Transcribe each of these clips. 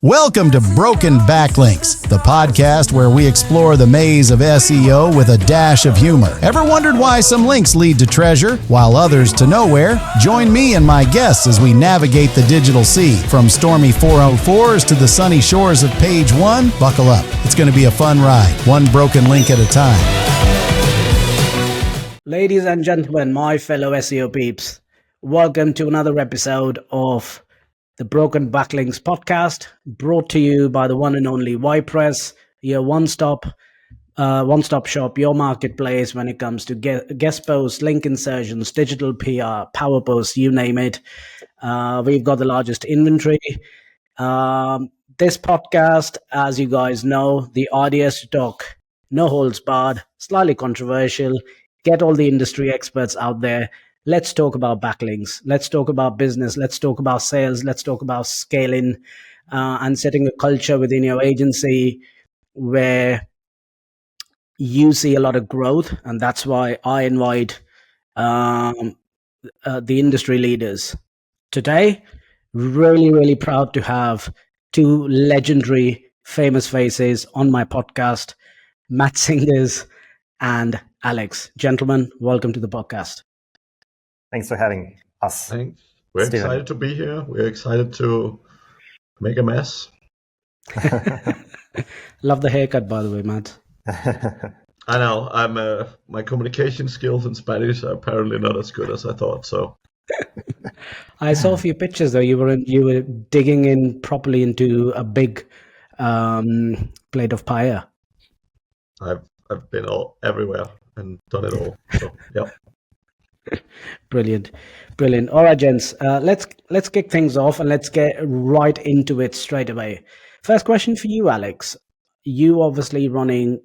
Welcome to Broken Backlinks, the podcast where we explore the maze of SEO with a dash of humor. Ever wondered why some links lead to treasure while others to nowhere? Join me and my guests as we navigate the digital sea. From stormy 404s to the sunny shores of page one, buckle up. It's going to be a fun ride, one broken link at a time. Ladies and gentlemen, my fellow SEO peeps, welcome to another episode of the Broken Backlinks Podcast, brought to you by the one and only YPress, your one-stop shop, your marketplace when it comes to guest posts, link insertions, digital PR, power posts, you name it. We've got the largest inventory. This podcast, as you guys know, the ideas to talk, no holds barred, slightly controversial, get all the industry experts out there. Let's talk about backlinks. Let's talk about business. Let's talk about sales. Let's talk about scaling and setting a culture within your agency where you see a lot of growth. And that's why I invite the industry leaders. Today, really proud to have two legendary famous faces on my podcast, Matt Singers and Alex. Gentlemen, welcome to the podcast. Thanks for having us. Thanks. We're excited to be here. We're excited to make a mess. Love the haircut, by the way, Matt. I know. My communication skills in Spanish are apparently not as good as I thought. So I saw a few pictures though. You were digging in properly into a big plate of paella. I've been everywhere and done it all. So yeah. Brilliant. All right, gents. Let's kick things off and let's get right into it straight away. First question for you, Alex. You obviously running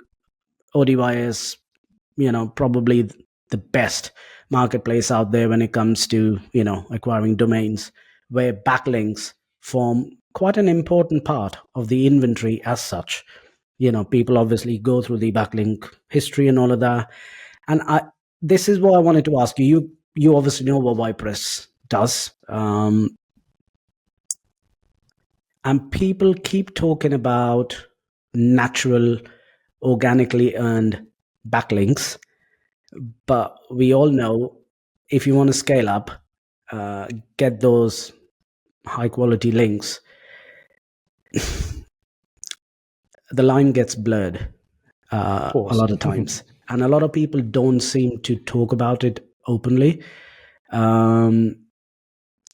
Odys, probably the best marketplace out there when it comes to acquiring domains, where backlinks form quite an important part of the inventory as such. People obviously go through the backlink history and all of that, and this is what I wanted to ask you. You obviously know what YPress does. And people keep talking about natural, organically earned backlinks. But we all know if you want to scale up, get those high quality links, the line gets blurred a lot of times. And a lot of people don't seem to talk about it openly. And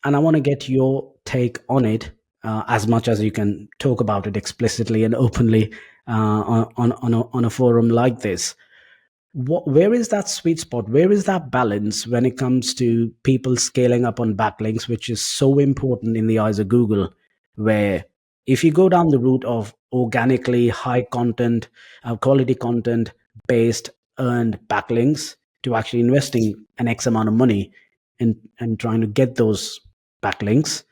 I want to get your take on it as much as you can talk about it explicitly and openly on a forum like this. Where is that sweet spot? Where is that balance when it comes to people scaling up on backlinks, which is so important in the eyes of Google, where if you go down the route of organically high content, quality content based earned backlinks to actually investing an X amount of money and trying to get those backlinks,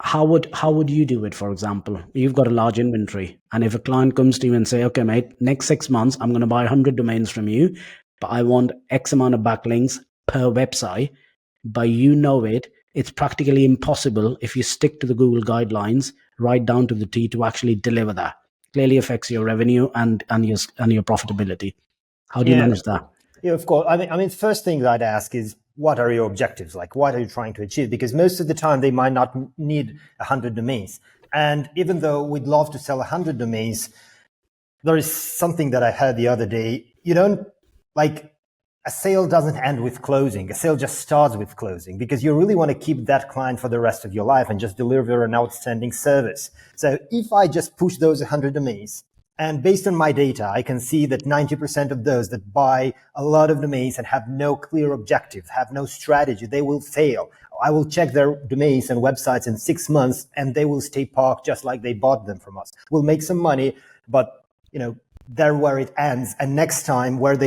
how would you do it? For example, you've got a large inventory, and if a client comes to you and say, okay, mate, next 6 months, I'm going to buy 100 domains from you, but I want X amount of backlinks per website, but it's practically impossible if you stick to the Google guidelines right down to the T to actually deliver that. Clearly affects your revenue and your profitability. How do you manage that? Yeah, of course. I mean, first thing that I'd ask is, what are your objectives? Like, what are you trying to achieve? Because most of the time they might not need 100 domains. And even though we'd love to sell 100 domains, there is something that I heard the other day. A sale doesn't end with closing. A sale just starts with closing, because you really want to keep that client for the rest of your life and just deliver an outstanding service. So if I just push those 100 domains, and based on my data, I can see that 90% of those that buy a lot of domains and have no clear objective, have no strategy, they will fail. I will check their domains and websites in 6 months and they will stay parked just like they bought them from us. We'll make some money, but there where it ends. And next time when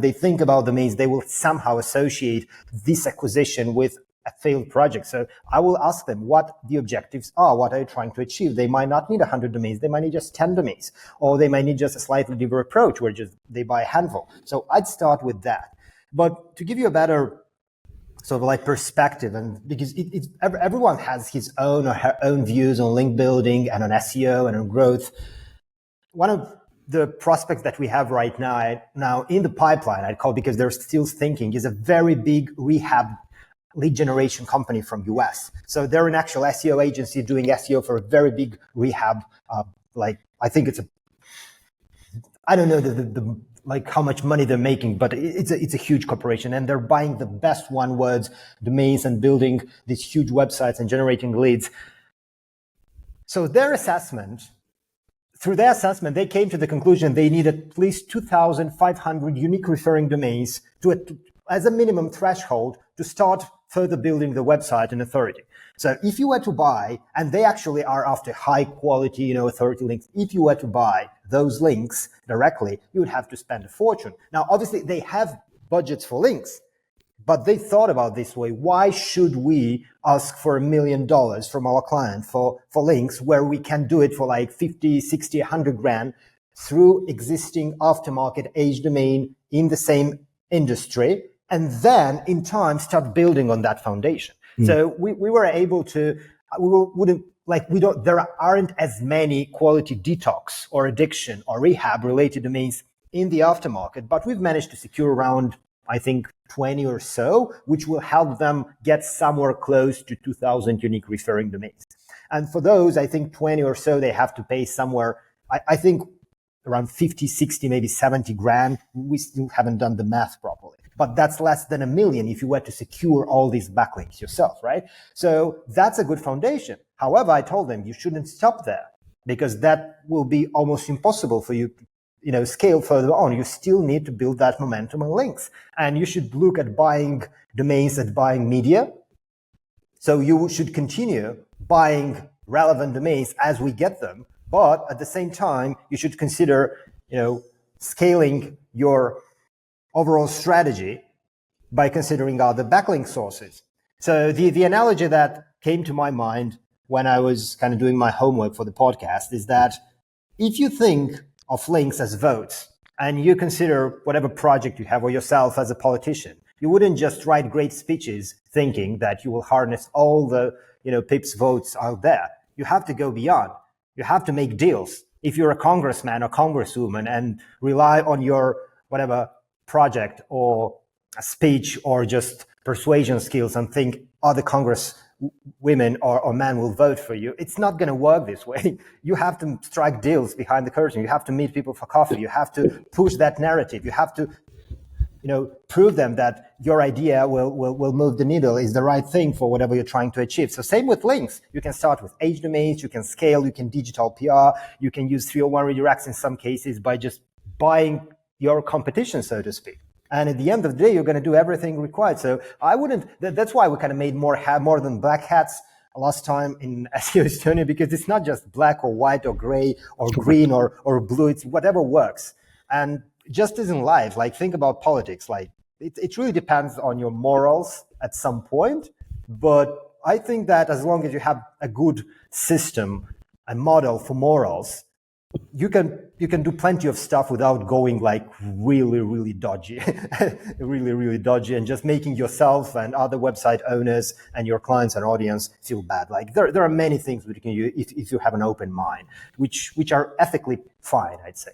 they think about domains, they will somehow associate this acquisition with a failed project. So I will ask them what the objectives are. What are you trying to achieve? They might not need 100 domains. They might need just 10 domains, or they might need just a slightly different approach where they buy a handful. So I'd start with that. But to give you a better sort of like perspective, and because everyone has his own or her own views on link building and on SEO and on growth. One of the prospects that we have right now in the pipeline, I'd call, because they're still thinking, is a very big rehab lead generation company from US. So they're an actual SEO agency doing SEO for a very big rehab. I think I don't know the like how much money they're making, but it's a huge corporation, and they're buying the best one words domains and building these huge websites and generating leads. So through their assessment, they came to the conclusion they need at least 2,500 unique referring domains as a minimum threshold to start further building the website and authority. So if you were to buy, and they actually are after high quality, authority links, if you were to buy those links directly, you would have to spend a fortune. Now, obviously, they have budgets for links, but they thought about this way. Why should we ask for $1 million from our client for links where we can do it for like 50, 60, 100 grand through existing aftermarket age domain in the same industry, and then in time start building on that foundation? So we were able to, there aren't as many quality detox or addiction or rehab related domains in the aftermarket, but we've managed to secure around, I think, 20 or so, which will help them get somewhere close to 2,000 unique referring domains. And for those, I think 20 or so, they have to pay somewhere, I think around 50, 60, maybe 70 grand. We still haven't done the math properly, but that's less than $1 million if you were to secure all these backlinks yourself, right? So that's a good foundation. However, I told them you shouldn't stop there, because that will be almost impossible for you to scale further on. You still need to build that momentum and links, and you should look at buying domains and buying media. So you should continue buying relevant domains as we get them, but at the same time, you should consider, scaling your overall strategy by considering other backlink sources. So the analogy that came to my mind when I was kind of doing my homework for the podcast is that if you think of links as votes, and you consider whatever project you have or yourself as a politician, you wouldn't just write great speeches thinking that you will harness all the pips votes out there. You have to go beyond. You have to make deals. If you're a congressman or congresswoman and rely on your whatever project or a speech or just persuasion skills and think other congress women or men will vote for you, it's not going to work this way. You have to strike deals behind the curtain. You have to meet people for coffee. You have to push that narrative. You have to, prove them that your idea will move the needle, is the right thing for whatever you're trying to achieve. So same with links. You can start with age domains. You can scale. You can digital PR. You can use 301 redirects in some cases by just buying your competition, so to speak. And at the end of the day, you're going to do everything required. So I wouldn't, that's why we kind of made more than black hats last time in SEO Estonia, because it's not just black or white or gray or green or blue. It's whatever works. And just as in life, like think about politics, like it really depends on your morals at some point. But I think that as long as you have a good system, a model for morals, you can do plenty of stuff without going like really dodgy, really dodgy, and just making yourself and other website owners and your clients and audience feel bad. Like there are many things that you can use if you have an open mind, which are ethically fine, I'd say.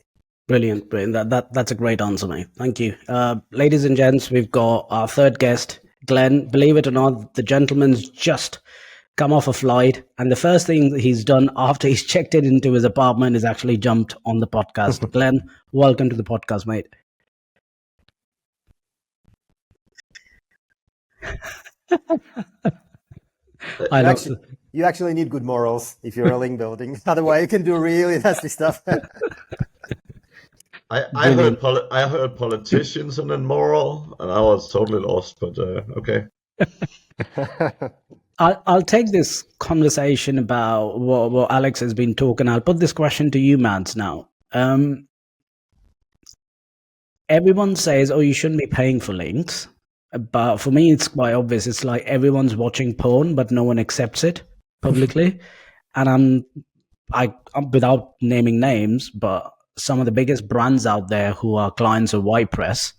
Brilliant. That's a great answer, mate. Thank you. Ladies and gents, we've got our third guest, Glen. Believe it or not, the gentleman's just come off a flight, and the first thing that he's done after he's checked it into his apartment is actually jumped on the podcast. Glen, welcome to the podcast, mate. You actually need good morals if you're a link building. Otherwise, you can do really nasty stuff. I heard politicians and then moral, and I was totally lost. But okay. I'll take this conversation about what Alex has been talking. I'll put this question to you, Mads, now. Everyone says, oh, you shouldn't be paying for links. But for me, it's quite obvious. It's like everyone's watching porn, but no one accepts it publicly. And I'm without naming names, but some of the biggest brands out there who are clients of WordPress,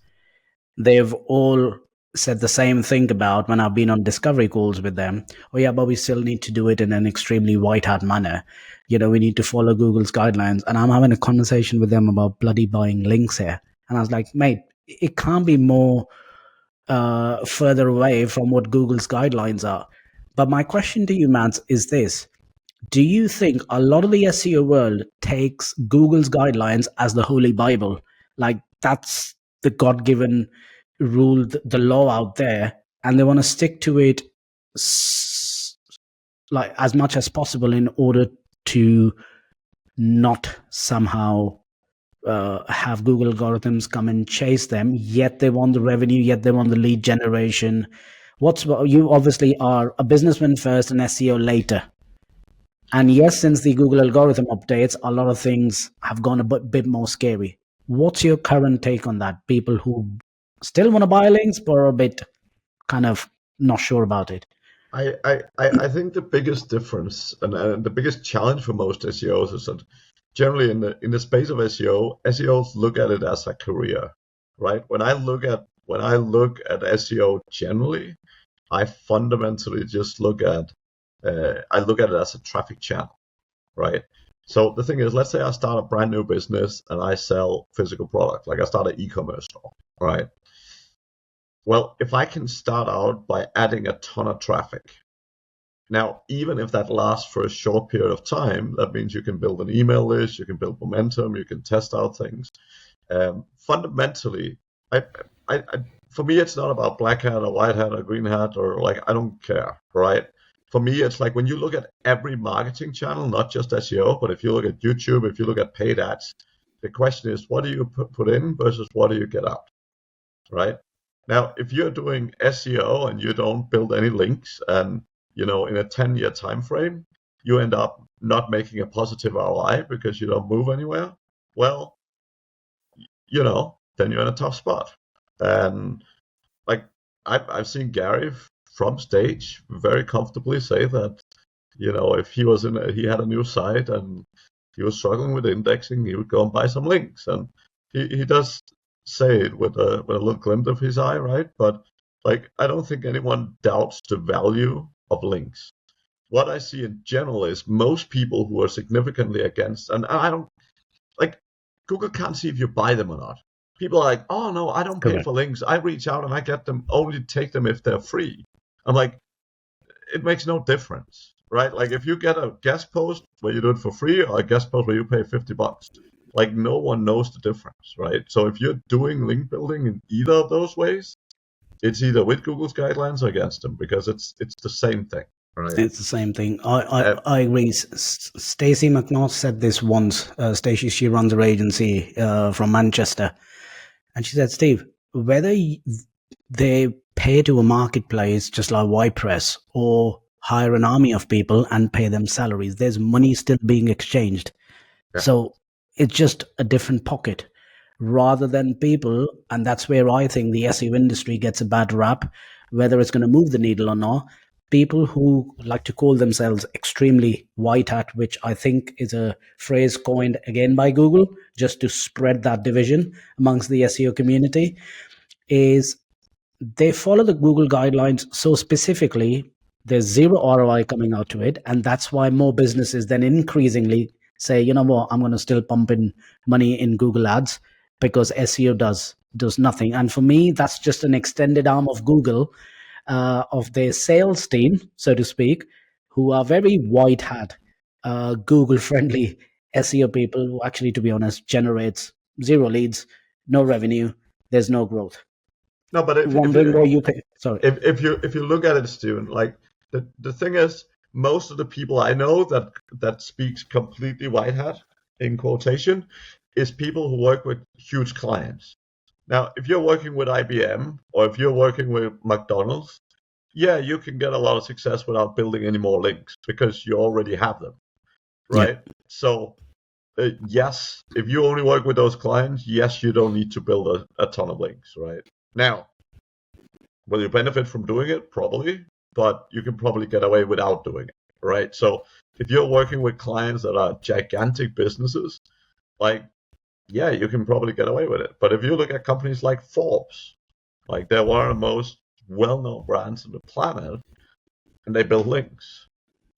they've all said the same thing about when I've been on discovery calls with them. Oh yeah, but we still need to do it in an extremely white hat manner. We need to follow Google's guidelines. And I'm having a conversation with them about bloody buying links here. And I was like, mate, it can't be more further away from what Google's guidelines are. But my question to you, Mads, is this. Do you think a lot of the SEO world takes Google's guidelines as the Holy Bible? Like that's the God-given rule, the law out there, and they want to stick to it like as much as possible in order to not somehow have Google algorithms come and chase them, yet they want the revenue, yet they want the lead generation. You obviously are a businessman first and SEO later. And yes, since the Google algorithm updates, a lot of things have gone a bit more scary. What's your current take on that? People who still want to buy links, but are a bit kind of not sure about it. I think the biggest difference and the biggest challenge for most SEOs is that generally in the space of SEO, SEOs look at it as a career, right? When I look at SEO generally, I fundamentally just look at it as a traffic channel, right? So the thing is, let's say I start a brand new business and I sell physical product, like I start an e-commerce store, right? Well, if I can start out by adding a ton of traffic, now, even if that lasts for a short period of time, that means you can build an email list, you can build momentum, you can test out things. Fundamentally, for me, it's not about black hat or white hat or green hat or I don't care, right? For me, it's like when you look at every marketing channel, not just SEO, but if you look at YouTube, if you look at paid ads, the question is, what do you put in versus what do you get out, right? Now, if you're doing SEO and you don't build any links and, in a 10-year time frame, you end up not making a positive ROI because you don't move anywhere, well, then you're in a tough spot. And I've seen Gary from stage very comfortably say that, if he had a new site and he was struggling with indexing, he would go and buy some links. And he does say it with a little glint of his eye, right? But I don't think anyone doubts the value of links. What I see in general is most people who are significantly against, and I don't Google can't see if you buy them or not. People are like, oh no, I don't pay for links. I reach out and I get them, only take them if they're free. I'm like, it makes no difference, right? If you get a guest post where you do it for free or a guest post where you pay $50, no one knows the difference, right? So if you're doing link building in either of those ways, it's either with Google's guidelines or against them because it's the same thing, right? It's the same thing. I agree. Stacey McNaught said this once. Stacey, she runs her agency from Manchester. And she said, Steve, whether they pay to a marketplace just like WordPress or hire an army of people and pay them salaries, there's money still being exchanged. Yeah. So it's just a different pocket rather than people. And that's where I think the SEO industry gets a bad rap, whether it's going to move the needle or not. People who like to call themselves extremely white hat, which I think is a phrase coined again by Google just to spread that division amongst the SEO community, is they follow the Google guidelines so specifically, there's zero ROI coming out to it. And that's why more businesses then increasingly say, you know what, I'm going to still pump in money in Google ads because SEO does nothing. And for me, that's just an extended arm of Google, of their sales team, so to speak, who are very white hat, Google friendly SEO people who actually, to be honest, generates zero leads, no revenue, there's no growth. No, but if you look at it, Steven, the thing is, most of the people I know that speaks completely white hat in quotation is people who work with huge clients. Now, if you're working with IBM or if you're working with McDonald's, yeah, you can get a lot of success without building any more links because you already have them, right? Yeah. So, yes, if you only work with those clients, yes, you don't need to build a ton of links, right? Now, will you benefit from doing it? Probably, but you can probably get away without doing it, right? So, if you're working with clients that are gigantic businesses, yeah, you can probably get away with it. But if you look at companies like Forbes, Like they're one of the most well-known brands on the planet, and they build links.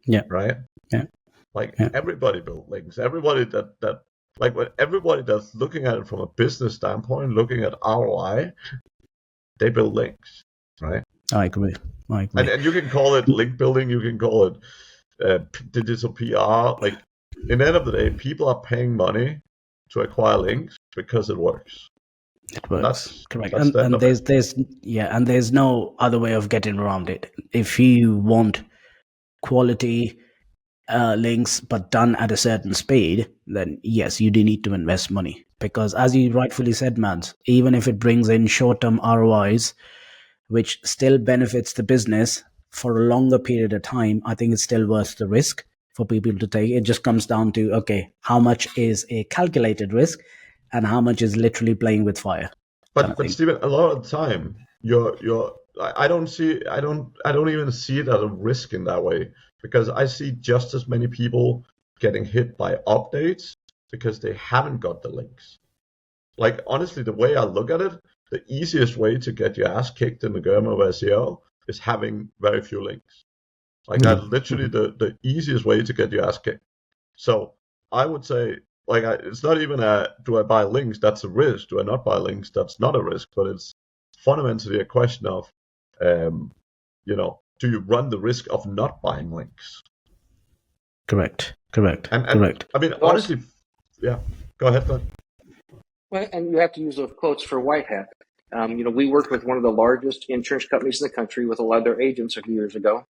Yeah. Right. Yeah. Like Yeah. everybody built links. Everybody everybody that's looking at it from a business standpoint, looking at ROI, they build links. Right. I agree. And you can call it link building. You can call it digital PR. Like in the end of the day, people are paying money to acquire links because it works. It works. Correct. That's And there's no other way of getting around it. If you want quality links but done at a certain speed, then yes, you do need to invest money, because as you rightfully said, Mads, even if it brings in short-term ROIs which still benefits the business for a longer period of time, I think it's still worth the risk for people to take. It just comes down to, okay, how much is a calculated risk and how much is literally playing with fire. But Stephen, a lot of the time, I don't even see it as a risk in that way, because I see just as many people getting hit by updates because they haven't got the links. Like honestly, the way I look at it, the easiest way to get your ass kicked in the game of SEO is having very few links. Like that's literally the easiest way to get your ass kicked. So I would say, like, it's not even do I buy links? That's a risk. Do I not buy links? That's not a risk. But it's fundamentally a question of, do you run the risk of not buying links? Correct. And Correct. I mean, honestly, yeah. Go ahead, Glenn. Well, and you have to use those quotes for white hat. We worked with one of the largest insurance companies in the country with a lot of their agents a few years ago,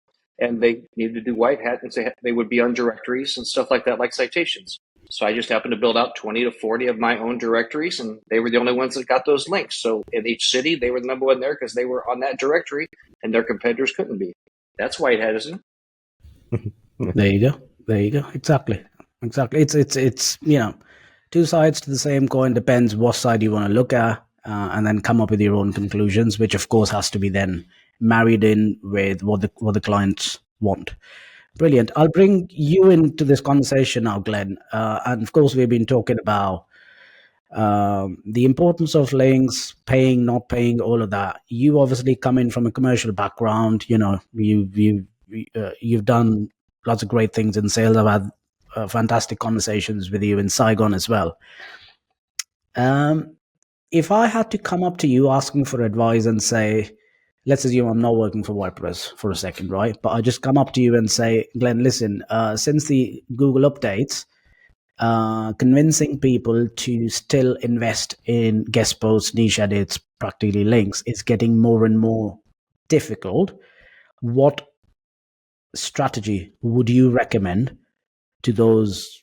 and they needed to do white hat, and say they would be on directories and stuff like that, like citations. So I just happened to build out 20 to 40 of my own directories, and they were the only ones that got those links. So in each city, they were the number one there because they were on that directory, and their competitors couldn't be. That's white hat, isn't it? There you go. Exactly. It's two sides to the same coin. Depends what side you want to look at, and then come up with your own conclusions, which of course has to be then married in with what the clients want. Brilliant. I'll bring you into this conversation now, Glenn. And of course, we've been talking about the importance of links, paying, not paying, all of that. You obviously come in from a commercial background. You've done lots of great things in sales. I've had fantastic conversations with you in Saigon as well. If I had to come up to you asking for advice and say, let's assume I'm not working for WordPress for a second, right? But I just come up to you and say, Glenn, listen, since the Google updates, convincing people to still invest in guest posts, niche edits, practically links is getting more and more difficult. What strategy would you recommend to those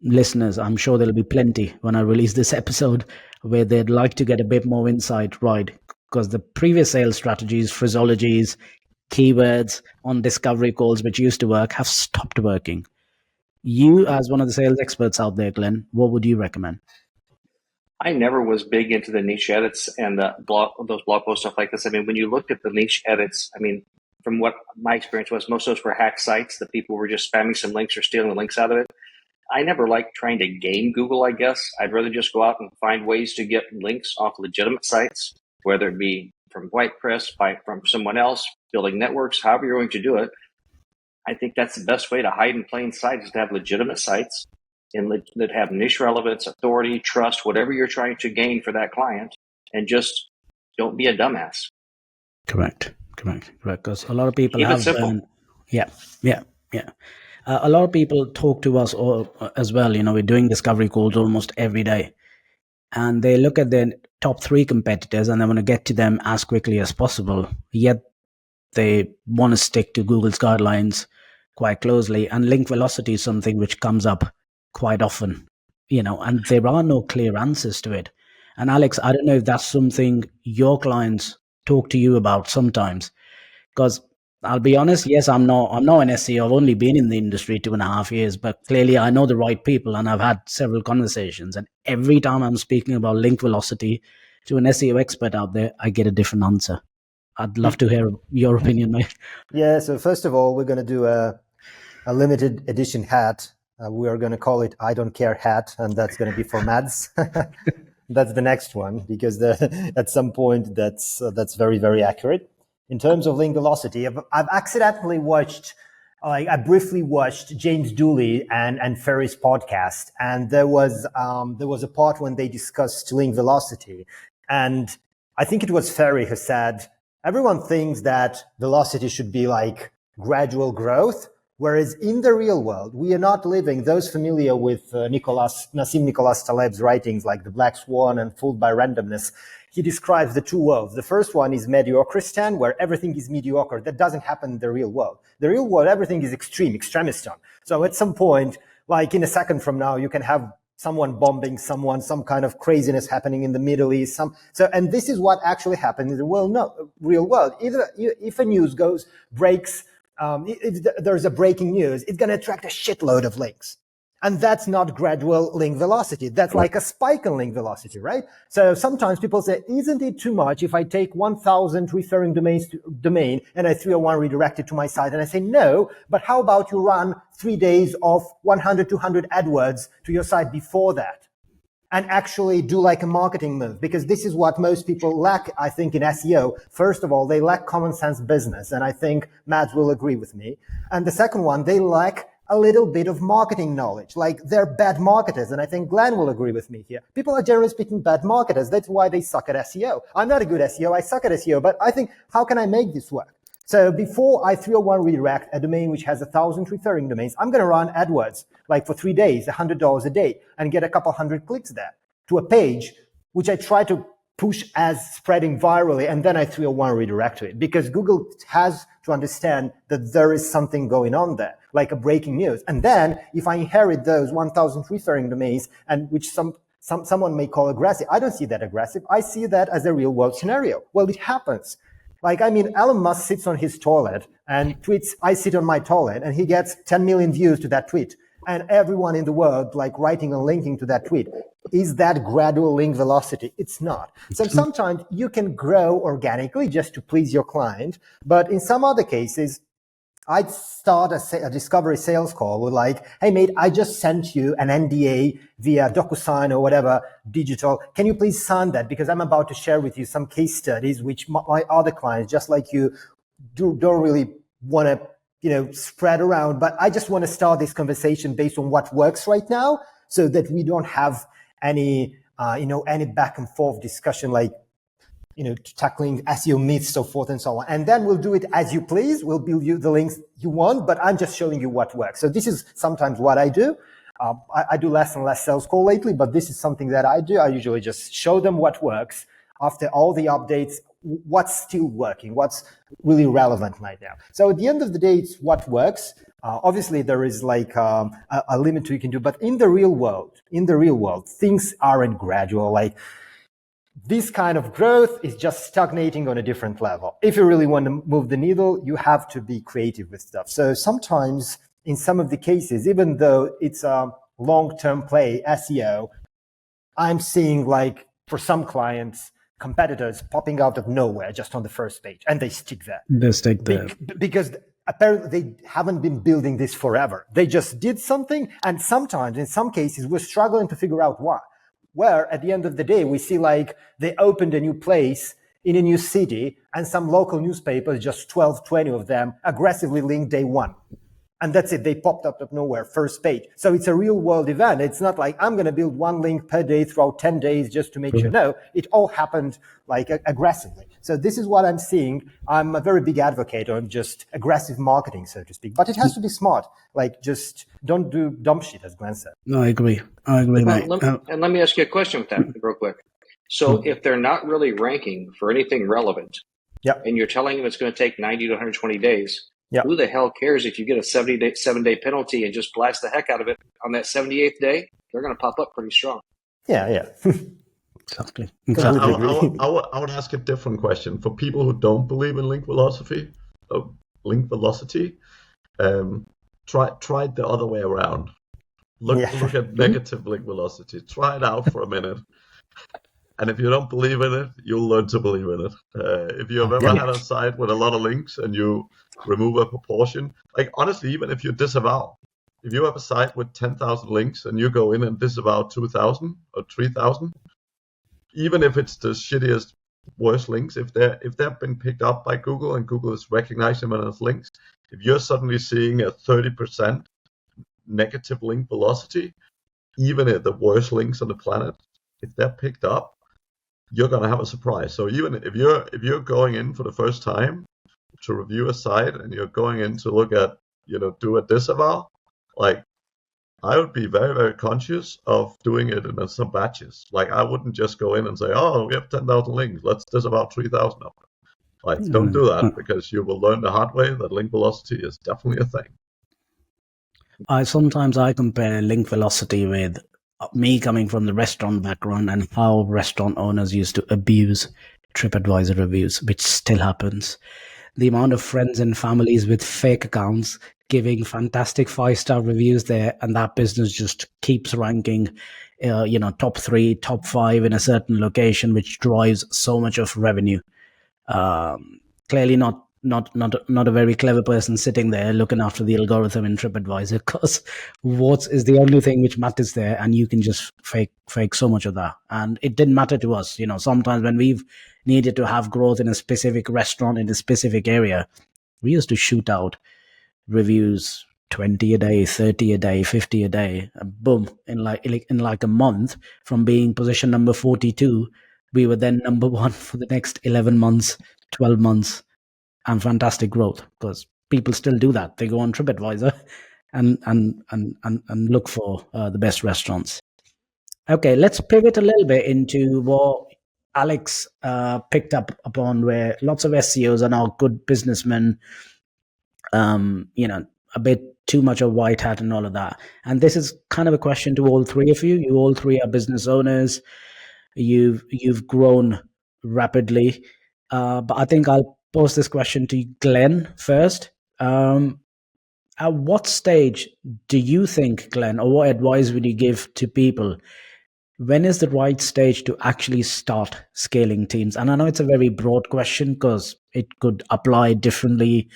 listeners? I'm sure there'll be plenty when I release this episode where they'd like to get a bit more insight, right? Because the previous sales strategies, phraseologies, keywords on discovery calls, which used to work, have stopped working. You, as one of the sales experts out there, Glenn, what would you recommend? I never was big into the niche edits and those blog post stuff like this. I mean, when you looked at the niche edits, I mean, from what my experience was, most of those were hack sites that people were just spamming some links or stealing the links out of it. I never liked trying to game Google, I guess. I'd rather just go out and find ways to get links off legitimate sites, whether it be from WordPress, from someone else, building networks, however you're going to do it. I think that's the best way to hide in plain sight, is to have legitimate sites that have niche relevance, authority, trust, whatever you're trying to gain for that client, and just don't be a dumbass. Correct. Because a lot of people Keep have it simple. Yeah. A lot of people talk to us as well. We're doing discovery calls almost every day, and they look at their top 3 competitors and they want to get to them as quickly as possible. Yet they want to stick to Google's guidelines quite closely, and link velocity is something which comes up quite often, and there are no clear answers to it. And Alex, I don't know if that's something your clients talk to you about sometimes, because I'll be honest, yes, I'm not an SEO. I've only been in the industry 2.5 years, but clearly I know the right people, and I've had several conversations. And every time I'm speaking about link velocity to an SEO expert out there, I get a different answer. I'd love to hear your opinion, mate. Yeah, so first of all, we're going to do a limited edition hat. We are going to call it I Don't Care Hat, and that's going to be for Mads. That's the next one, because at some point that's very, very accurate. In terms of link velocity, I've accidentally watched, I briefly watched James Dooley and Ferry's podcast, and there was a part when they discussed link velocity, and I think it was Ferry who said, everyone thinks that velocity should be like gradual growth, whereas in the real world, we are not living, those familiar with Nassim Nicholas Taleb's writings like The Black Swan and Fooled by Randomness, he describes the two worlds. The first one is Mediocristan, where everything is mediocre. That doesn't happen in the real world. The real world, everything is extremistan. So at some point, like in a second from now, you can have someone bombing someone, some kind of craziness happening in the Middle East. And this is what actually happened in the real world. If a news breaks, there's a breaking news, it's going to attract a shitload of links. And that's not gradual link velocity. That's like a spike in link velocity, right? So sometimes people say, isn't it too much if I take 1,000 referring domain and I 301 redirect it to my site? And I say, no, but how about you run 3 days of 100, 200 AdWords to your site before that? And actually do like a marketing move, because this is what most people lack, I think, in SEO. First of all, they lack common sense business. And I think Mads will agree with me. And the second one, they lack a little bit of marketing knowledge. Like, they're bad marketers. And I think Glen will agree with me here. People are generally speaking bad marketers. That's why they suck at SEO. I'm not a good SEO. I suck at SEO, but I think, how can I make this work? So before I 301 redirect a domain which has 1,000 referring domains, I'm going to run AdWords like for 3 days, $100 a day, and get a couple hundred clicks there to a page which I try to push as spreading virally, and then I 301 redirect to it, because Google has to understand that there is something going on there, like a breaking news. And then if I inherit those 1,000 referring domains, and which someone may call aggressive, I don't see that aggressive. I see that as a real world scenario. Well, it happens. Like, I mean, Elon Musk sits on his toilet and tweets, I sit on my toilet, and he gets 10 million views to that tweet. And everyone in the world, like, writing and linking to that tweet. Is that gradual link velocity? It's not. So sometimes you can grow organically just to please your client. But in some other cases, I'd start a discovery sales call with like, hey, mate, I just sent you an NDA via DocuSign or whatever digital. Can you please sign that? Because I'm about to share with you some case studies, which my other clients, just like you, don't really want to, spread around. But I just want to start this conversation based on what works right now, so that we don't have any back and forth discussion, like, tackling SEO myths, so forth and so on. And then we'll do it as you please. We'll build you the links you want, but I'm just showing you what works. So this is sometimes what I do. I do less and less sales call lately, but this is something that I do. I usually just show them what works after all the updates, what's still working, what's really relevant right now. So at the end of the day, it's what works. Obviously, there is like a limit to what you can do, but in the real world, things aren't gradual. Like, this kind of growth is just stagnating on a different level. If you really want to move the needle, you have to be creative with stuff. So sometimes, in some of the cases, even though it's a long-term play, SEO, I'm seeing, like, for some clients, competitors popping out of nowhere just on the first page, and they stick there. Because apparently they haven't been building this forever. They just did something, and sometimes, in some cases, we're struggling to figure out why. Where at the end of the day, we see like they opened a new place in a new city, and some local newspapers, just 12, 20 of them, aggressively linked day one. And that's it. They popped up of nowhere, first page. So it's a real world event. It's not like I'm going to build one link per day throughout 10 days just to make sure. No, it all happened like aggressively. So this is what I'm seeing. I'm a very big advocate on just aggressive marketing, so to speak. But it has to be smart. Like, just don't do dumb shit, as Glen said. No, I agree, mate. And let me ask you a question with that real quick. So if they're not really ranking for anything relevant, and you're telling them it's going to take 90 to 120 days, who the hell cares if you get a 7-day penalty and just blast the heck out of it on that 78th day? They're going to pop up pretty strong. Yeah. Exactly. I would ask a different question. For people who don't believe in link velocity, try it the other way around. Look at negative link velocity. Try it out for a minute. And if you don't believe in it, you'll learn to believe in it. If you have ever had a site with a lot of links and you remove a proportion, like, honestly, even if you disavow, if you have a site with 10,000 links and you go in and disavow 2,000 or 3,000, even if it's the shittiest, worst links, if they've been picked up by Google and Google is recognizing them as links, if you're suddenly seeing a 30% negative link velocity, even at the worst links on the planet, if they're picked up, you're gonna have a surprise. So even if you're going in for the first time to review a site and you're going in to look at, do a disavow, like, I would be very, very conscious of doing it in some batches. Like, I wouldn't just go in and say, oh, we have 10,000 links, let's disavow 3,000 of them. Like, don't do that, because you will learn the hard way that link velocity is definitely a thing. Sometimes I compare link velocity with me coming from the restaurant background and how restaurant owners used to abuse TripAdvisor reviews, which still happens. The amount of friends and families with fake accounts giving fantastic 5-star reviews there, and that business just keeps ranking, top 3, top 5 in a certain location, which drives so much of revenue. Clearly not a very clever person sitting there looking after the algorithm in TripAdvisor, because what is the only thing which matters there, and you can just fake so much of that. And it didn't matter to us. Sometimes when we've needed to have growth in a specific restaurant in a specific area, we used to shoot out reviews 20 a day, 30 a day, 50 a day, and boom, in like a month, from being position number 42, we were then number 1 for the next 11 months, 12 months. And fantastic growth, because people still do that. They go on TripAdvisor and look for the best restaurants. Okay, let's pivot a little bit into what Alex picked up upon, where lots of SEOs are now good businessmen, a bit too much of white hat and all of that. And this is kind of a question to all three of you. You all three are business owners. You've grown rapidly. But I think I'll pose this question to Glen first. At what stage do you think, Glen, or what advice would you give to people? When is the right stage to actually start scaling teams? And I know it's a very broad question, because it could apply differently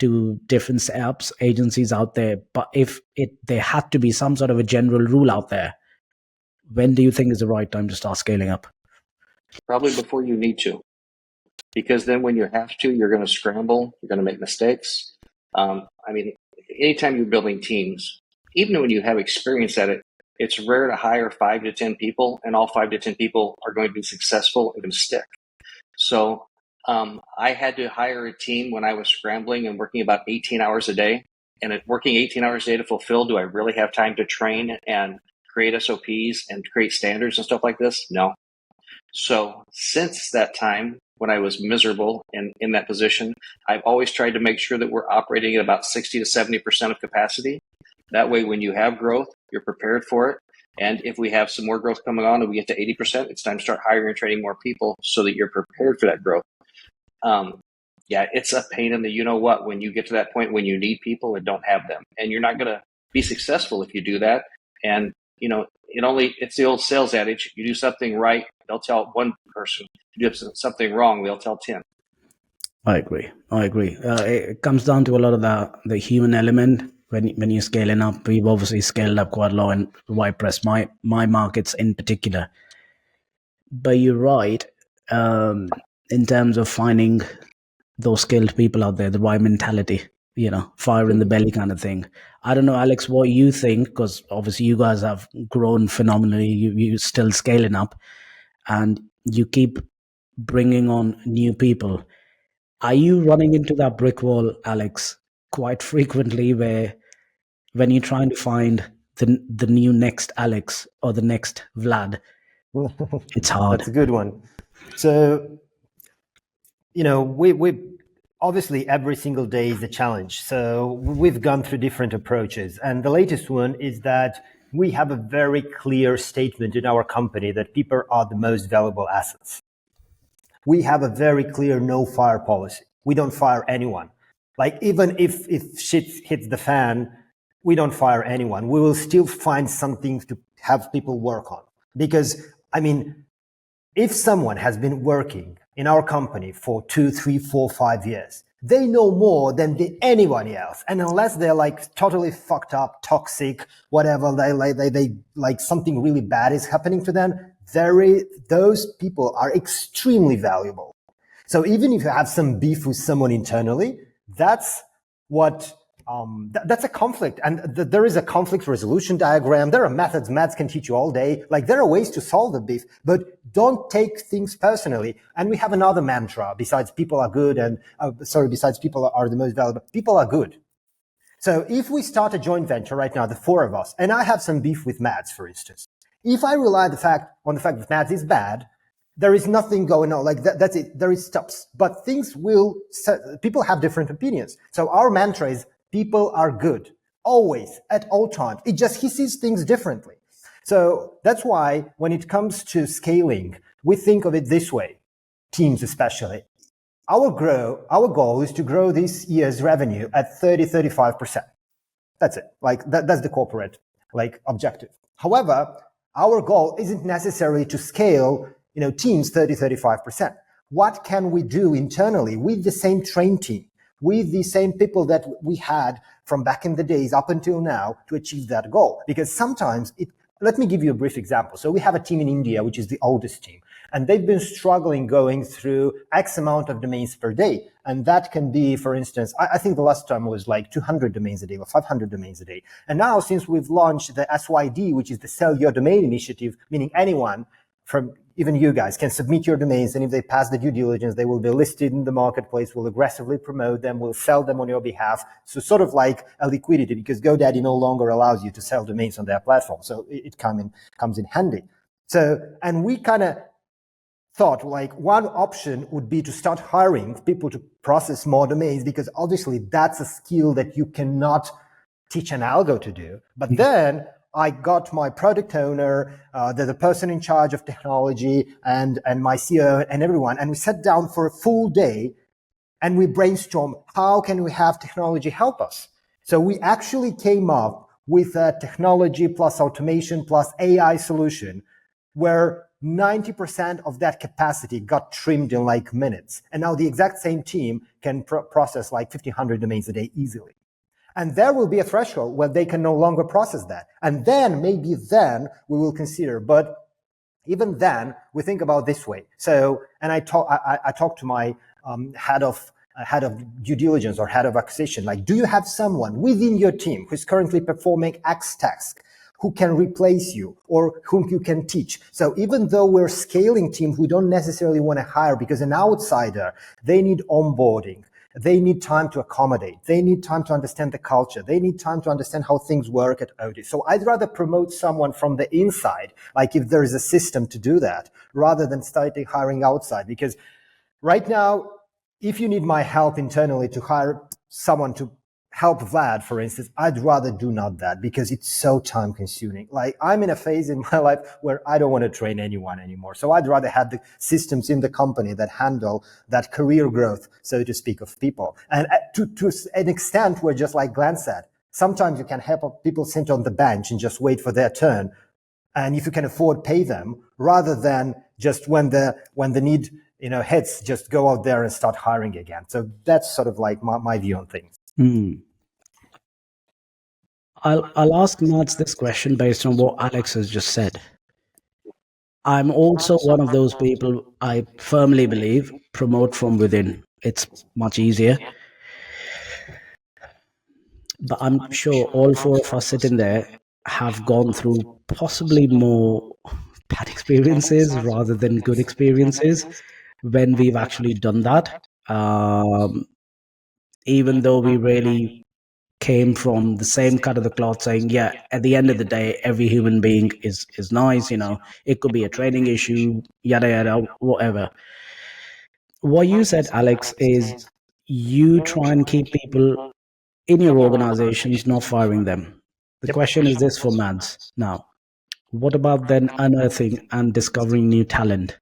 to different setups, agencies out there. But if there had to be some sort of a general rule out there, when do you think is the right time to start scaling up? Probably before you need to. Because then when you have to, you're going to scramble, you're going to make mistakes. Anytime you're building teams, even when you have experience at it, it's rare to hire 5 to 10 people, and all 5 to 10 people are going to be successful and going to stick. So I had to hire a team when I was scrambling and working about 18 hours a day. And working 18 hours a day to fulfill, do I really have time to train and create SOPs and create standards and stuff like this? No. So since that time, when I was miserable and in that position, I've always tried to make sure that we're operating at about 60 to 70% of capacity. That way, when you have growth, you're prepared for it. And if we have some more growth coming on and we get to 80%, it's time to start hiring and training more people so that you're prepared for that growth. It's a pain in the you-know-what when you get to that point when you need people and don't have them. And you're not going to be successful if you do that. And, it's the old sales adage, you do something right, they'll tell one person. You do something wrong, they'll tell 10. I agree. It comes down to a lot of the human element when you're scaling up. We've obviously scaled up quite low in WordPress, my markets in particular. But you're right, in terms of finding those skilled people out there, the right mentality, fire in the belly kind of thing. I don't know, Alex, what you think, because obviously you guys have grown phenomenally. You're still scaling up and you keep bringing on new people. Are you running into that brick wall, Alex, quite frequently, where when you're trying to find the new next Alex or the next Vlad, it's hard? That's a good one. So, we obviously every single day is a challenge. So we've gone through different approaches. And the latest one is that we have a very clear statement in our company that people are the most valuable assets. We have a very clear no fire policy. We don't fire anyone. Like, even if shit hits the fan, we don't fire anyone. We will still find something to have people work on. Because, if someone has been working in our company for 2, 3, 4, 5 years, they know more than anybody else. And unless they're like totally fucked up, toxic, whatever, they like something really bad is happening to them, those people are extremely valuable. So even if you have some beef with someone internally, that's what that's a conflict, and there is a conflict resolution diagram. There are methods Mads can teach you all day. Like, there are ways to solve the beef, but don't take things personally. And we have another mantra besides people are good, and besides people are the most valuable. People are good. So if we start a joint venture right now, the four of us, and I have some beef with Mads, for instance, if I rely on the fact that Mads is bad, there is nothing going on. Like that's it. There is stops, but people have different opinions. So our mantra is people are good always at all times. He sees things differently. So that's why when it comes to scaling, we think of it this way, teams especially. Our goal is to grow this year's revenue at 35%. That's it. Like that's the corporate objective. However, our goal isn't necessarily to scale teams 35%. What can we do internally with the same train team, with the same people that we had from back in the days up until now to achieve that goal? Because sometimes let me give you a brief example. So we have a team in India, which is the oldest team, and they've been struggling going through X amount of domains per day. And that can be, for instance, I think the last time was like 200 domains a day or 500 domains a day. And now, since we've launched the SYD, which is the Sell Your Domain initiative, meaning anyone from even you guys can submit your domains, and if they pass the due diligence, they will be listed in the marketplace. We'll aggressively promote them. We'll sell them on your behalf. So sort of like a liquidity, because GoDaddy no longer allows you to sell domains on their platform. So it comes in handy. So, and we kind of thought one option would be to start hiring people to process more domains, because obviously that's a skill that you cannot teach an algo to do. But then I got my product owner, the person in charge of technology, and my CEO and everyone, and we sat down for a full day and we brainstormed, how can we have technology help us? So we actually came up with a technology plus automation plus AI solution where 90% of that capacity got trimmed in minutes. And now the exact same team can process 1,500 domains a day easily. And there will be a threshold where they can no longer process that. And then maybe we will consider, but even then we think about this way. So, and I talked to my head of due diligence or head of acquisition, do you have someone within your team who's currently performing X task who can replace you or whom you can teach? So even though we're scaling teams, we don't necessarily want to hire, because an outsider, they need onboarding. They need time to accommodate. They need time to understand the culture. They need time to understand how things work at Odys. So I'd rather promote someone from the inside, if there is a system to do that, rather than starting hiring outside. Because right now, if you need my help internally to hire someone to help Vlad, for instance, I'd rather do not that, because it's so time consuming. I'm in a phase in my life where I don't want to train anyone anymore. So I'd rather have the systems in the company that handle that career growth, so to speak, of people. And to an extent where, just like Glenn said, sometimes you can help people sit on the bench and just wait for their turn. And if you can afford, pay them, rather than just when the need hits, just go out there and start hiring again. So that's sort of my view on things. I'll ask Mads this question based on what Alex has just said. I'm also one of those people, I firmly believe, promote from within. It's much easier. But I'm sure all four of us sitting there have gone through possibly more bad experiences rather than good experiences when we've actually done that. Even though we really came from the same cut of the cloth, saying, yeah, at the end of the day, every human being is nice, it could be a training issue, yada, yada, whatever. What you said, Alex, is you try and keep people in your organizations, not firing them. The question is this for Mads. Now, what about then unearthing and discovering new talent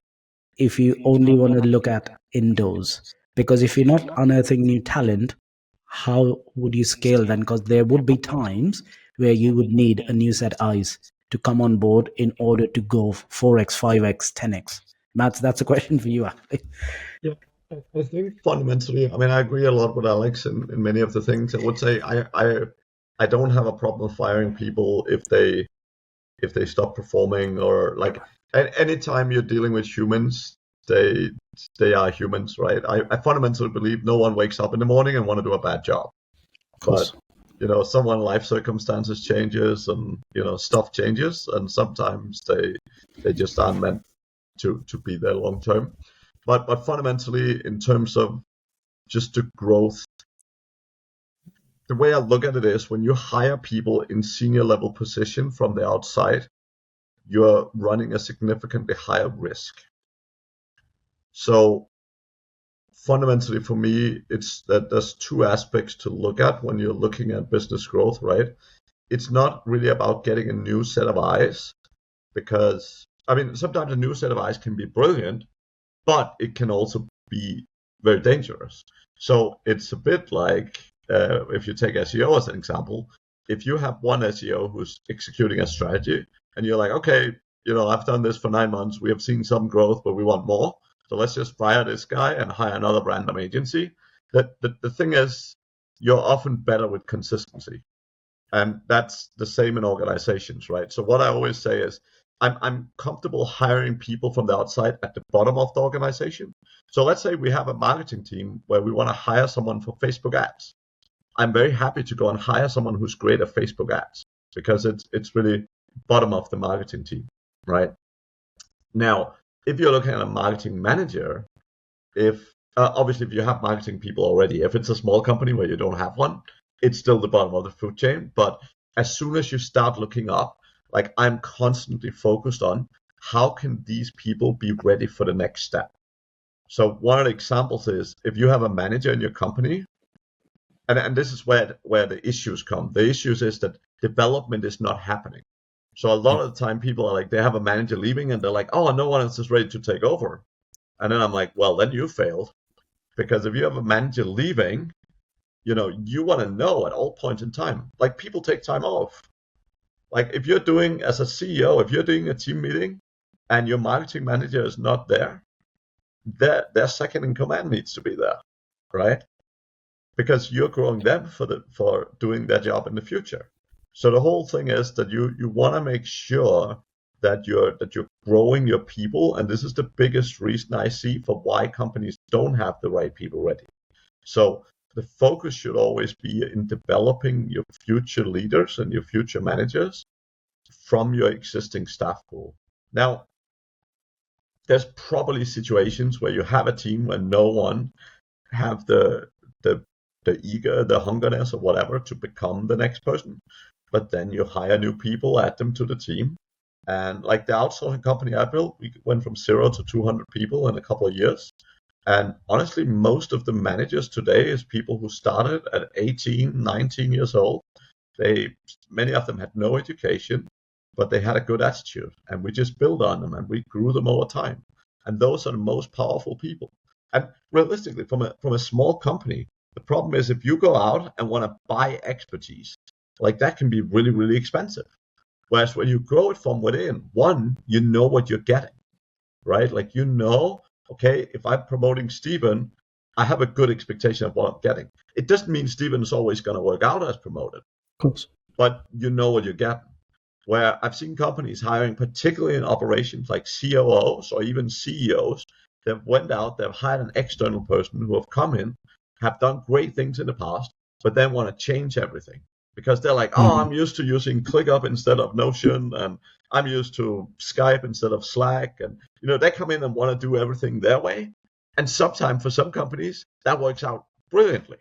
if you only want to look at indoors? Because if you're not unearthing new talent, how would you scale then? Because there would be times where you would need a new set of eyes to come on board in order to go 4x, 5x, 10x. Matt, that's a question for you, actually. Yeah, I think fundamentally, I agree a lot with Alex in many of the things. I would say I don't have a problem firing people if they stop performing, or And anytime you're dealing with humans, they are humans, right? I fundamentally believe no one wakes up in the morning and want to do a bad job. But someone life circumstances changes, and stuff changes, and sometimes they just aren't meant to be there long term. But fundamentally, in terms of just the growth, the way I look at it is when you hire people in senior level position from the outside, you're running a significantly higher risk. So fundamentally for me, it's that there's two aspects to look at when you're looking at business growth, right? It's not really about getting a new set of eyes, because sometimes a new set of eyes can be brilliant, but it can also be very dangerous. So it's a bit like if you take SEO as an example, if you have one SEO who's executing a strategy and you're like, okay, I've done this for 9 months, we have seen some growth, but we want more. So let's just fire this guy and hire another random agency. The thing is, you're often better with consistency. And that's the same in organizations, right? So what I always say is, I'm comfortable hiring people from the outside at the bottom of the organization. So let's say we have a marketing team where we want to hire someone for Facebook ads. I'm very happy to go and hire someone who's great at Facebook ads, because it's really bottom of the marketing team, right? Now, if you're looking at a marketing manager, obviously if you have marketing people already, if it's a small company where you don't have one, it's still the bottom of the food chain. But as soon as you start looking up, like, I'm constantly focused on how can these people be ready for the next step. So one of the examples is, if you have a manager in your company, and this is where the issues come. The issues is that development is not happening. So a lot of the time people are like, they have a manager leaving and they're like, oh, no one else is ready to take over. And then I'm like, well, then you failed. Because if you have a manager leaving, you want to know at all points in time, like, people take time off. Like, if you're doing, as a CEO, if you're doing a team meeting and your marketing manager is not there, their second in command needs to be there, right? Because you're growing them for doing their job in the future. So the whole thing is that you want to make sure that you're growing your people, and this is the biggest reason I see for why companies don't have the right people ready. So the focus should always be in developing your future leaders and your future managers from your existing staff pool. Now, there's probably situations where you have a team where no one have the eager, the hungerness or whatever to become the next person, but then you hire new people, add them to the team. And like the outsourcing company I built, we went from 0 to 200 people in a couple of years. And honestly, most of the managers today is people who started at 18, 19 years old. Many of them had no education, but they had a good attitude. And we just built on them and we grew them over time. And those are the most powerful people. And realistically, from a small company, the problem is if you go out and want to buy expertise, like, that can be really, really expensive. Whereas when you grow it from within, one, you know what you're getting, right? Like, okay, if I'm promoting Stephen, I have a good expectation of what I'm getting. It doesn't mean Stephen is always going to work out as promoted. Of course. But you know what you're getting. Where I've seen companies hiring, particularly in operations, like COOs or even CEOs, they've went out, they've hired an external person who have come in, have done great things in the past, but then want to change everything. Because they're like, I'm used to using ClickUp instead of Notion, and I'm used to Skype instead of Slack. And, they come in and want to do everything their way. And sometimes for some companies, that works out brilliantly.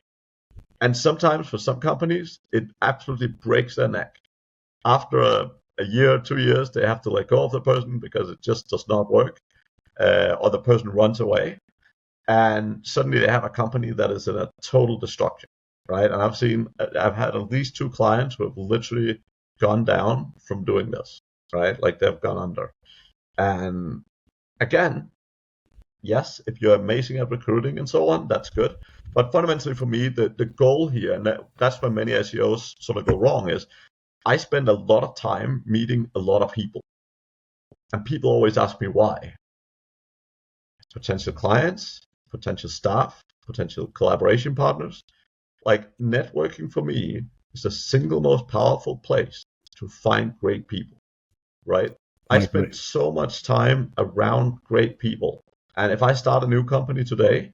And sometimes for some companies, it absolutely breaks their neck. After a year or 2 years, they have to let go of the person because it just does not work, or the person runs away. And suddenly they have a company that is in a total destruction. Right. And I've had at least 2 clients who have literally gone down from doing this, right? Like, they've gone under. And again, yes, if you're amazing at recruiting and so on, that's good. But fundamentally for me, the goal here, and that's where many SEOs sort of go wrong, is I spend a lot of time meeting a lot of people. And people always ask me why. Potential clients, potential staff, potential collaboration partners. Like, networking for me is the single most powerful place to find great people, right? I I agree. spend so much time around great people. And if I start a new company today,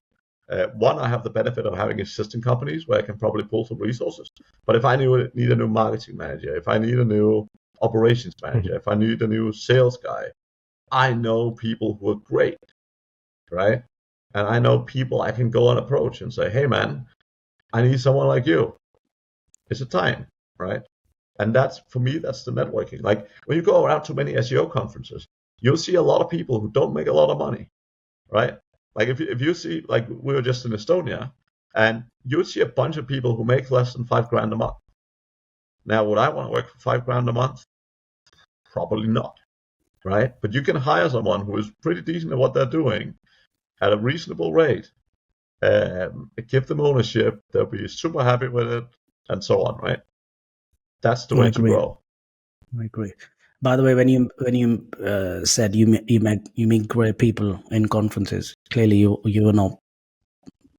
one, I have the benefit of having existing companies where I can probably pull some resources. But if I need a new marketing manager, if I need a new operations manager, if I need a new sales guy, I know people who are great, right? And I know people I can go and approach and say, hey, man, I need someone like you. It's a time, right? And that's, for me, that's the networking. Like when you go around to many SEO conferences, you'll see a lot of people who don't make a lot of money, right? Like if you see, like we were just in Estonia, and you'd see a bunch of people who make less than $5,000 a month. Now, would I want to work for $5,000 a month? Probably not, right? But you can hire someone who is pretty decent at what they're doing at a reasonable rate, give them ownership, they'll be super happy with it, and so on, right? That's the way to grow. I agree. By the way, when you said you meet great people in conferences, clearly you were not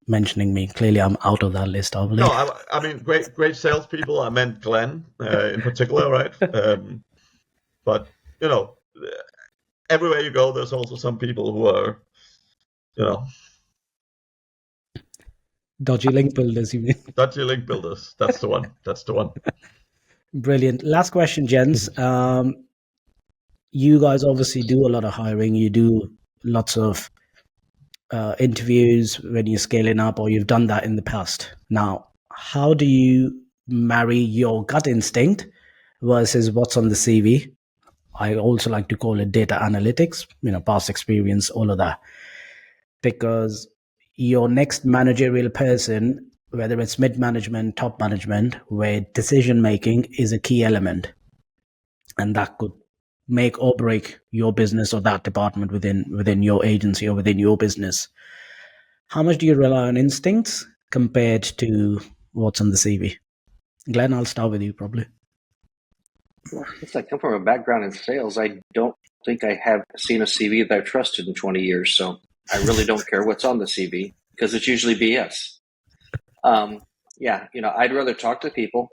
mentioning me. Clearly, I'm out of that list, obviously. No, I mean great salespeople. I meant Glen in particular, right? But you know, everywhere you go, there's also some people who are, you know, dodgy link builders. You mean? Dodgy link builders. That's the one. That's the one. Brilliant. Last question, gents. You guys obviously do a lot of hiring. You do lots of interviews when you're scaling up, or you've done that in the past. Now, how do you marry your gut instinct versus what's on the CV? I also like to call it data analytics, past experience, all of that. Because your next managerial person, whether it's mid-management, top management, where decision-making is a key element, and that could make or break your business or that department within your agency or within your business. How much do you rely on instincts compared to what's on the CV? Glenn, I'll start with you probably. Well, since I come from a background in sales, I don't think I have seen a CV that I've trusted in 20 years. So I really don't care what's on the CV because it's usually BS. I'd rather talk to people,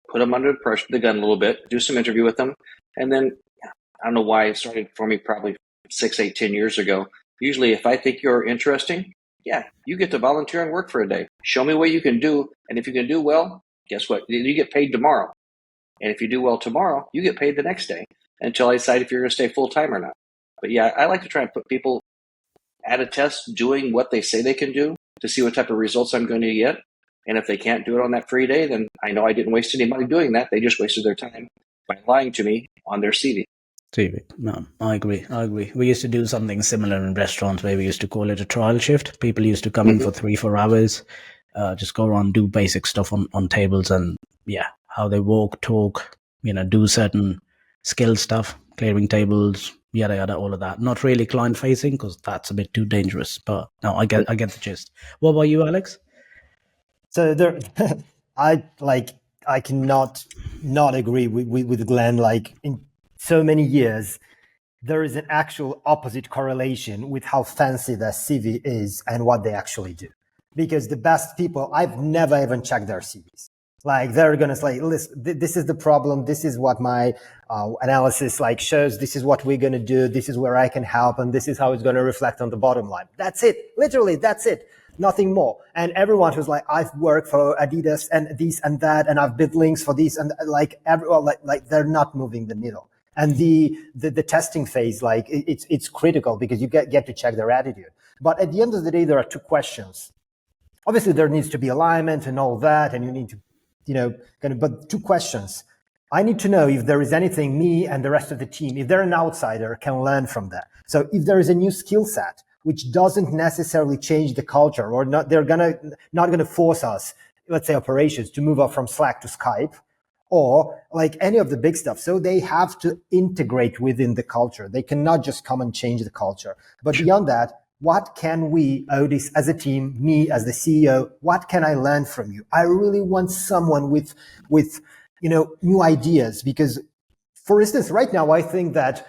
put them under the gun a little bit, do some interview with them. And then I don't know why it started for me probably 6, 8, 10 years ago. Usually if I think you're interesting, you get to volunteer and work for a day. Show me what you can do. And if you can do well, guess what? You get paid tomorrow. And if you do well tomorrow, you get paid the next day until I decide if you're going to stay full time or not. But I like to try and put people at a test doing what they say they can do to see what type of results I'm going to get. And if they can't do it on that free day, then I know I didn't waste any money doing that. They just wasted their time by lying to me on their CV. No, I agree. We used to do something similar in restaurants where we used to call it a trial shift. People used to come in for 3-4 hours, just go around, do basic stuff on tables, and how they walk, talk, do certain skill stuff, clearing tables, yada yada, all of that. Not really client facing because that's a bit too dangerous. But no, I get the gist. What about you, Alex? So there, I cannot not agree with Glenn. Like in so many years, there is an actual opposite correlation with how fancy their CV is and what they actually do. Because the best people, I've never even checked their CVs. Like they're going to say, listen, this is the problem. This is what my analysis shows. This is what we're going to do. This is where I can help. And this is how it's going to reflect on the bottom line. That's it. Literally, that's it. Nothing more. And everyone who's like, I've worked for Adidas and this and that, and I've built links for this, and everyone, they're not moving the needle. And the testing phase, it's critical because you get to check their attitude. But at the end of the day, there are 2 questions. Obviously, there needs to be alignment and all that, and you need to, but 2 questions. I need to know if there is anything me and the rest of the team, if they're an outsider, can learn from that. So if there is a new skill set, which doesn't necessarily change the culture, or not, they're not gonna force us, let's say operations, to move up from Slack to Skype, or any of the big stuff. So they have to integrate within the culture. They cannot just come and change the culture. But beyond that, what can we, Odys as a team, me as the CEO, what can I learn from you? I really want someone with new ideas, because, for instance, right now, I think that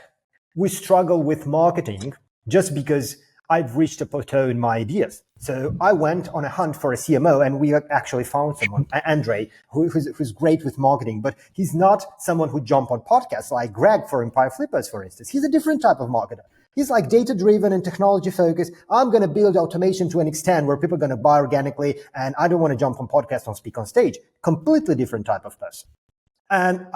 we struggle with marketing just because I've reached a plateau in my ideas. So I went on a hunt for a CMO, and we actually found someone, Andre, who's great with marketing, but he's not someone who jump on podcasts like Greg for Empire Flippers, for instance. He's a different type of marketer. He's like data-driven and technology-focused. I'm going to build automation to an extent where people are going to buy organically, and I don't want to jump on podcasts and speak on stage. Completely different type of person. And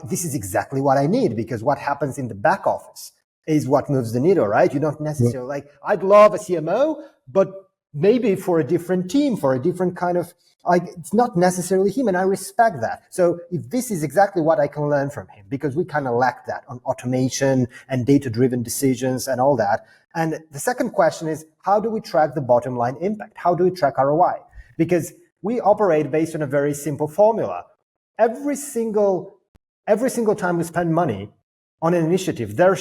this is exactly what I need, because what happens in the back office is what moves the needle, right? You don't necessarily I'd love a CMO, but maybe for a different team, for a different kind of, it's not necessarily him, and I respect that. So if this is exactly what I can learn from him, because we kind of lack that on automation and data-driven decisions and all that. And the second question is, how do we track the bottom line impact? How do we track ROI? Because we operate based on a very simple formula. Every single time we spend money on an initiative, there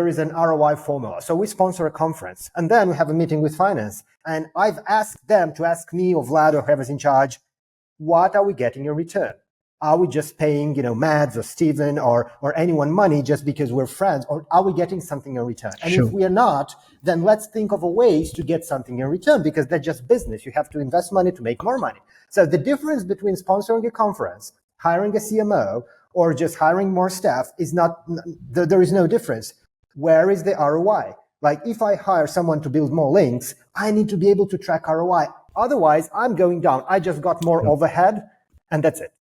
is an ROI formula. So we sponsor a conference, and then we have a meeting with finance. And I've asked them to ask me or Vlad or whoever's in charge, what are we getting in return? Are we just paying, Mads or Steven or anyone money just because we're friends? Or are we getting something in return? And if we are not, then let's think of ways to get something in return, because that's just business. You have to invest money to make more money. So the difference between sponsoring a conference, hiring a CMO, or just hiring more staff there is no difference. Where is the ROI? If I hire someone to build more links, I need to be able to track ROI. Otherwise, I'm going down. I just got more overhead, and that's it.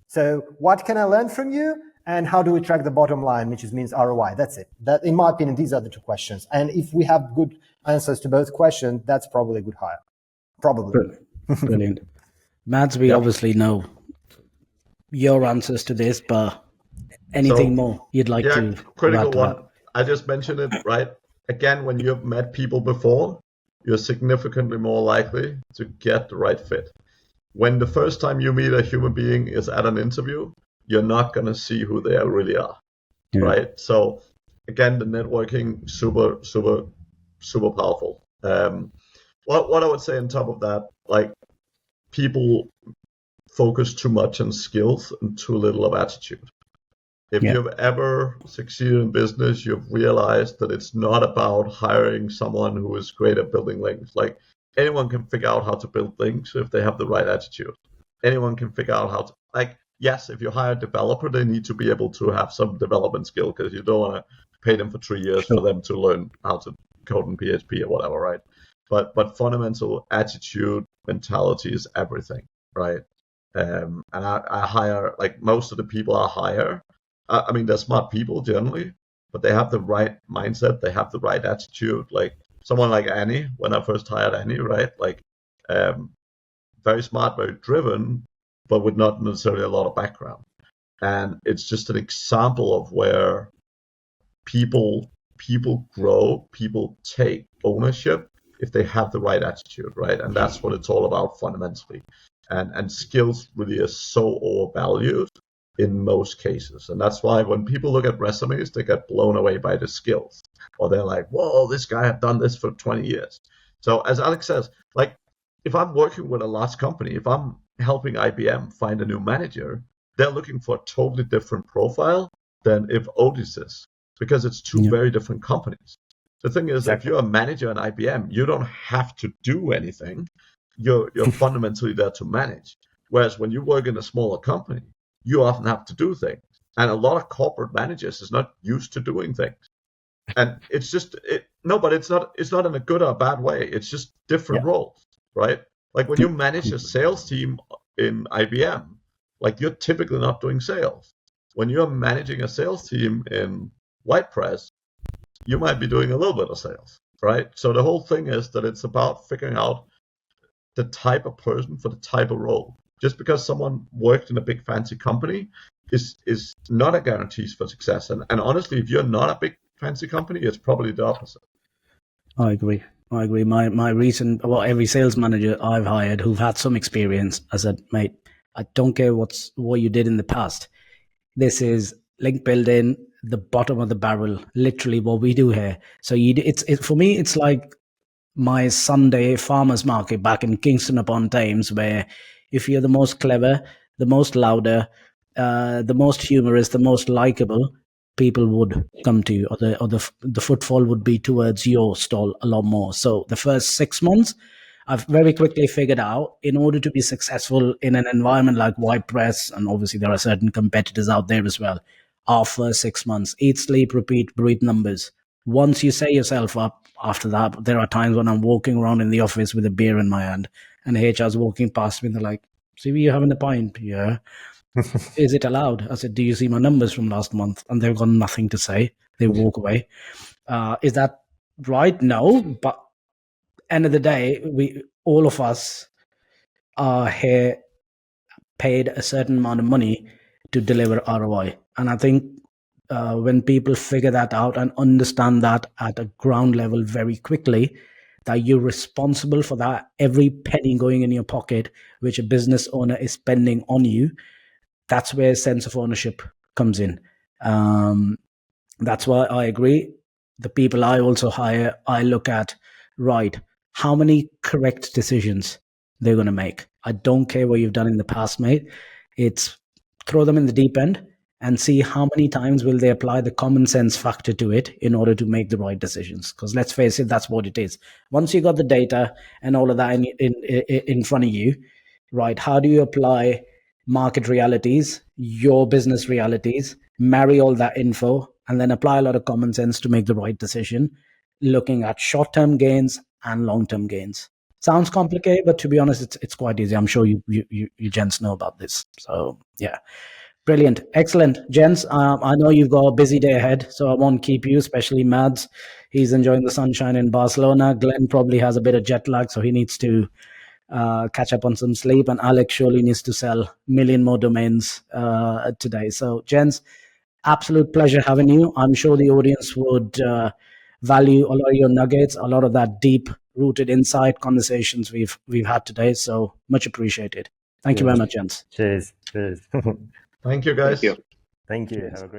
So what can I learn from you? And how do we track the bottom line, which means ROI? That's it. That, in my opinion, these are the two questions. And if we have good answers to both questions, that's probably a good hire. Probably. Brilliant. Mads, we obviously know your answers to this, but anything more you'd like to critical one. I just mentioned it, right? Again, when you've met people before, you're significantly more likely to get the right fit. When the first time you meet a human being is at an interview, you're not going to see who they really are, right? So again, the networking, super, super, super powerful. What I would say on top of that, people focus too much on skills and too little of attitude. If you've ever succeeded in business, you've realized that it's not about hiring someone who is great at building links. Anyone can figure out how to build links if they have the right attitude. Anyone can figure out how to, yes, if you hire a developer, they need to be able to have some development skill, because you don't want to pay them for 3 years for them to learn how to code in PHP or whatever, right? But fundamental attitude, mentality is everything, right? And I hire, most of the people I hire, I mean, they're smart people generally, but they have the right mindset, they have the right attitude. Someone like Annie, when I first hired Annie, right? Very smart, very driven, but with not necessarily a lot of background. And it's just an example of where people grow, people take ownership if they have the right attitude, right? And that's what it's all about fundamentally. And skills really are so overvalued in most cases. And that's why when people look at resumes, they get blown away by the skills. Or they're like, whoa, this guy had done this for 20 years. So as Alex says, if I'm working with a large company, if I'm helping IBM find a new manager, they're looking for a totally different profile than if Odys is, because it's two very different companies. The thing is, if you're a manager at IBM, you don't have to do anything. You're fundamentally there to manage. Whereas when you work in a smaller company, you often have to do things. And a lot of corporate managers is not used to doing things. And it's just, but it's not in a good or bad way. It's just different roles, right? When you manage a sales team in IBM, you're typically not doing sales. When you're managing a sales team in WordPress, you might be doing a little bit of sales, right? So the whole thing is that it's about figuring out the type of person for the type of role. Just because someone worked in a big fancy company is not a guarantee for success. And honestly, if you're not a big fancy company, it's probably the opposite. I agree. My recent, every sales manager I've hired who've had some experience, I said, mate, I don't care what you did in the past. This is link building, the bottom of the barrel, literally what we do here. So for me, it's like my Sunday farmers market back in Kingston upon Thames, where if you're the most clever, the most louder, the most humorous, the most likable, people would come to you, or the footfall would be towards your stall a lot more. So the first 6 months, I've very quickly figured out, in order to be successful in an environment like WordPress, and obviously there are certain competitors out there as well, our first 6 months, eat, sleep, repeat, breathe numbers. Once you set yourself up, after that, there are times when I'm walking around in the office with a beer in my hand, and HR's walking past me and they're like, "See, you having a pint?" "Yeah." "Is it allowed?" I said, "Do you see my numbers from last month?" And they've got nothing to say. They walk away. Is that right? No. But end of the day, all of us are here paid a certain amount of money to deliver ROI. And I think when people figure that out and understand that at a ground level very quickly, that you're responsible for that every penny going in your pocket, which a business owner is spending on you, that's where a sense of ownership comes in. That's why I agree. The people I also hire, I look at, right, how many correct decisions they're going to make. I don't care what you've done in the past, mate. It's throw them in the deep end and see how many times will they apply the common sense factor to it in order to make the right decisions. Because let's face it, that's what it is. Once you got the data and all of that in front of you, right, how do you apply market realities, your business realities, marry all that info, and then apply a lot of common sense to make the right decision, looking at short-term gains and long-term gains. Sounds complicated, but to be honest, it's quite easy. I'm sure you gents know about this. So yeah, brilliant, excellent, gents. I know you've got a busy day ahead, so I won't keep you, especially Mads. He's enjoying the sunshine in Barcelona. Glenn probably has a bit of jet lag, so he needs to catch up on some sleep. And Alex surely needs to sell a million more domains today. So gents, absolute pleasure having you. I'm sure the audience would value a lot of your nuggets, a lot of that deep rooted insight conversations we've had today. So much appreciated. Thank you very much, gents. Cheers. Cheers. Thank you, guys. Thank you. Thank you. Have a great